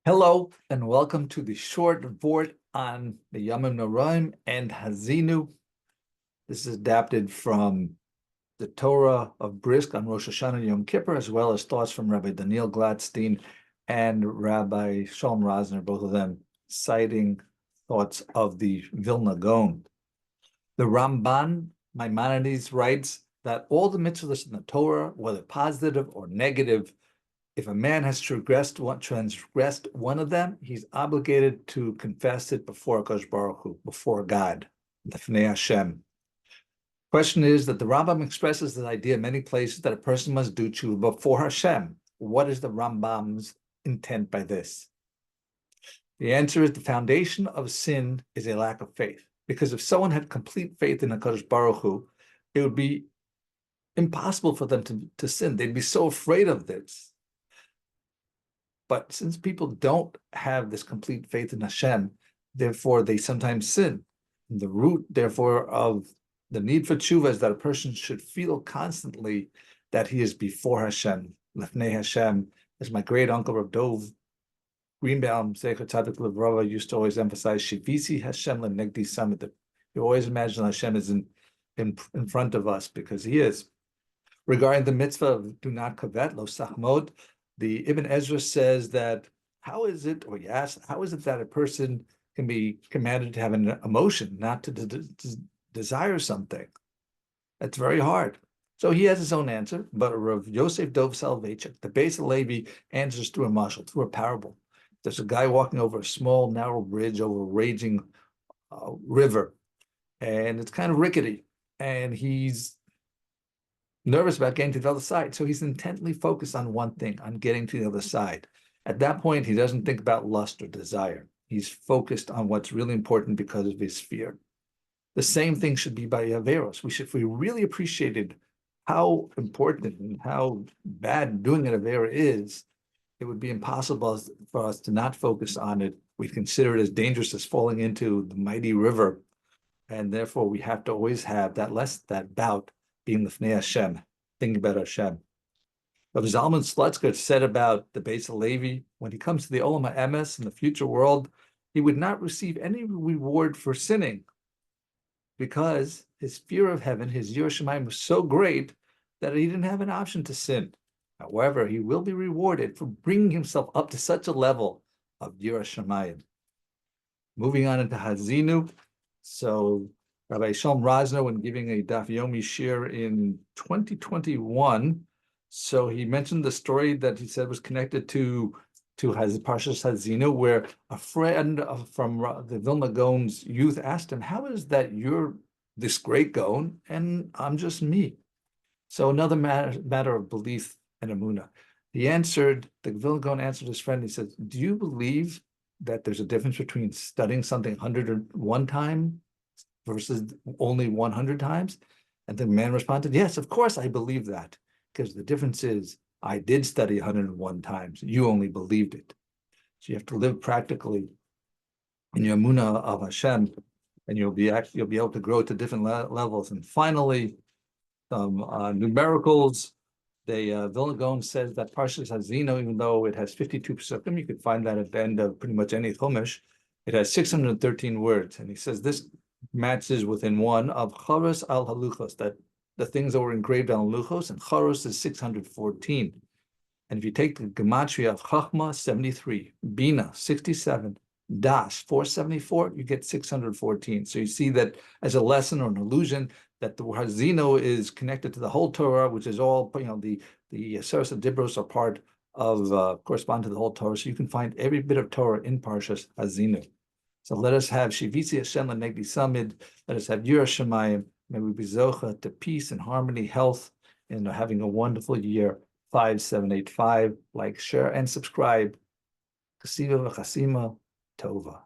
Hello and welcome to the short Vort on the Yom Kippur and Haazinu. This is adapted from the Torah of Brisk on Rosh Hashanah Yom Kippur, as well as thoughts from Rabbi Daniel Glatstein and Rabbi Shalom Rosner, both of them citing thoughts of the Vilna Gaon. The Rambam Maimonides writes that all the mitzvahs in the Torah, whether positive or negative, if a man has transgressed one of them, he's obligated to confess it before Akash Baruch Hu, before God, Lefnei Hashem. Question is that the Rambam expresses this idea in many places that a person must do Teshuvah before Hashem. What is the Rambam's intent by this? The answer is the foundation of sin is a lack of faith. Because if someone had complete faith in Akash Baruch Hu, it would be impossible for them to sin. They'd be so afraid of this. But since people don't have this complete faith in Hashem, therefore they sometimes sin. And the root, therefore, of the need for Teshuvah is that a person should feel constantly that he is before Hashem, Lefnei Hashem. As my great uncle Reb Dov Greenbaum, Zecher Tzadik Levrava, used to always emphasize, Shivisi Hashem lenegdi samid. You always imagine Hashem is in front of us because he is. Regarding the mitzvah of do not covet, lo sachmod, the Ibn Ezra says that how is it that a person can be commanded to have an emotion, not to desire something? That's very hard. So he has his own answer, but Rav Yosef Dov Soloveichik, the Bais HaLevi, answers through a mashal, through a parable. There's a guy walking over a small, narrow bridge over a raging river, and it's kind of rickety, and he's nervous about getting to the other side. So he's intently focused on one thing, on getting to the other side. At that point, he doesn't think about lust or desire. He's focused on what's really important because of his fear. The same thing should be by Averos. If we really appreciated how important and how bad doing an Avera is, it would be impossible for us to not focus on it. We'd consider it as dangerous as falling into the mighty river. And therefore, we have to always have that bout being Lefnei Hashem, thinking about Hashem. Rav Zalman Slutzker said about the Bais HaLevi, when he comes to the Olam HaEmes in the future world, he would not receive any reward for sinning because his fear of heaven, his Yirah Shamayim, was so great that he didn't have an option to sin. However, he will be rewarded for bringing himself up to such a level of Yirah Shamayim. Moving on into Haazinu. So Rabbi Shalom Rosner, when giving a Daf Yomi shir in 2021, so he mentioned the story that he said was connected to parshas Haazinu, where a friend from the Vilna Gaon's youth asked him, "How is that you're this great Gaon and I'm just me?" So another matter of belief and emunah. The Vilna Gaon answered his friend. He said, "Do you believe that there's a difference between studying something 101 times versus only 100 times? And the man responded, "Yes, of course I believe that, because the difference is I did study 101 times. You only believed it." So you have to live practically in your emunah of Hashem, and you'll be able to grow to different levels. And finally, numericals. The Vilna Gaon says that parshas Haazinu, even though it has 52 psukim, you could find that at the end of pretty much any chumash, it has 613 words. And he says this matches within one of charos al haluchos, that the things that were engraved on luchos, and charos is 614. And if you take the gematria of chachma, 73, bina, 67, das, 474, you get 614. So you see that as a lesson or an illusion that the Haazinu is connected to the whole Torah, which is all, the Seres Dibros are part of, correspond to the whole Torah. So you can find every bit of Torah in parshas Haazinu. So let us have Shivisi Hashem lenegdi samid. Let us have Yirah Shamayim. May we be zocha to peace and harmony, health, and having a wonderful year. 5785. Like, share, and subscribe. Kasiva v'chasima tova.